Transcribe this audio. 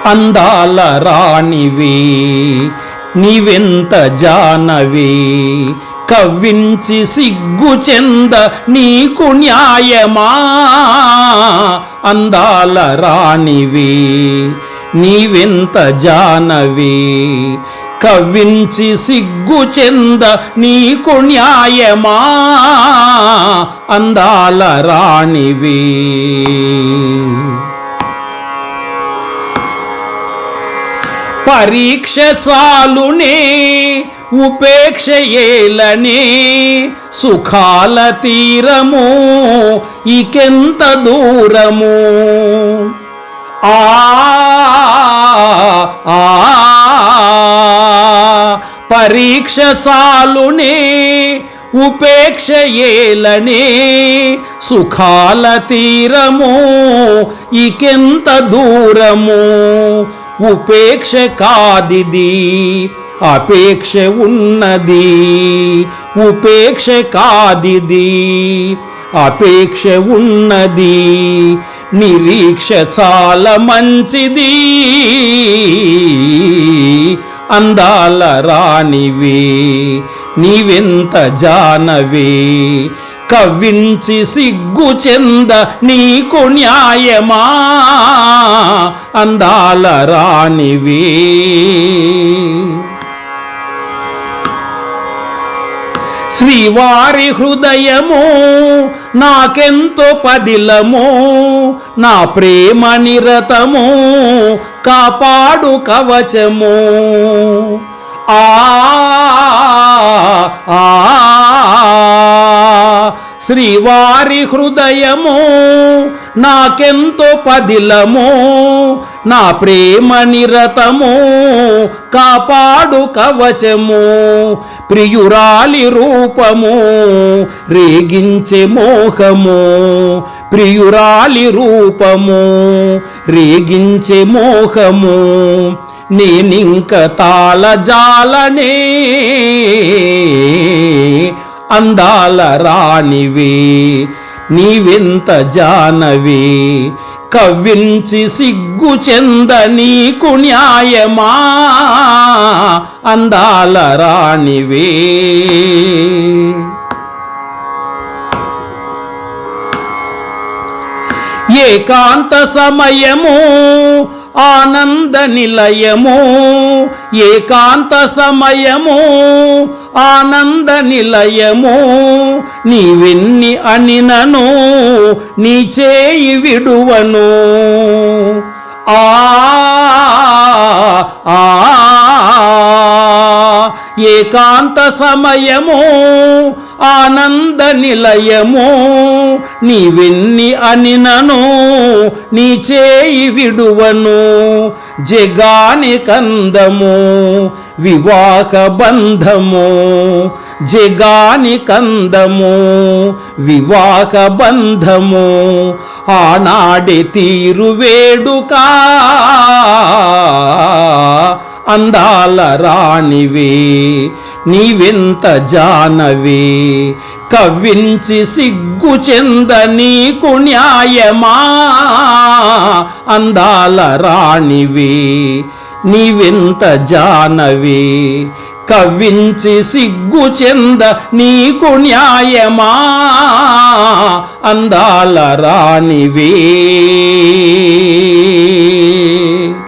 అందాల రాణివి నీవెంత జానవి కవ్వించి సిగ్గు చెంద నీకు న్యాయమా అందాల రాణివి నీవెంత జానవి కవ్వించి సిగ్గు చెంద నీకు న్యాయమా అందాల రాణివి పరీక్ష చాలునే ఉపేక్ష ఏలనే సుఖాల తీరము ఇకెంత దూరము ఆ పరీక్ష చాలునే ఉపేక్ష ఏలనే సుఖాల తీరము ఇకెంత దూరము ఉపేక్ష కాదిది అపేక్ష ఉన్నది ఉపేక్ష కాదిది అపేక్ష ఉన్నది నిరీక్ష చాలా మంచిది అందాల రాణివి నీవెంత జానవి కవ్వించి సిగ్గు చెంద నీకు న్యాయమా అందాల రాణివి శ్రీవారి హృదయము నాకెంతో పదిలము నా ప్రేమ నిరతము కాపాడు కవచము శ్రీవారి హృదయము నాకెంతో పదిలము నా ప్రేమ నిరతము కాపాడు కవచము ప్రియురాలి రూపము రేగించే మోహము ప్రియురాలి రూపము రేగించే మోహము నేనింక తాళజాలనే అందాల రాణివి నీవెంత జానవి కవ్వించి సిగ్గు చెంద నీకు న్యాయమా అందాల రాణివి ఏకాంత సమయము ఆనంద నిలయము ఏకాంత సమయము ఆనంద నిలయము నీవెన్ని అనినను నీ చేయి విడువను ఏకాంత సమయము ఆనంద నిలయము నీవెన్ని అనినను నీ చేయి విడువను జగాని కందము వివాహ బంధము జగాని కందము వివాహ బంధము ఆనాడే తీరు వేడుక అందాల రాణివి నీవెంత జానవి కవ్వించి సిగ్గు చెంద నీకు న్యాయమా అందాల రాణివి నీవెంత జానవి కవ్వించి సిగ్గు చెంద నీకు న్యాయమా అందాల రాణివి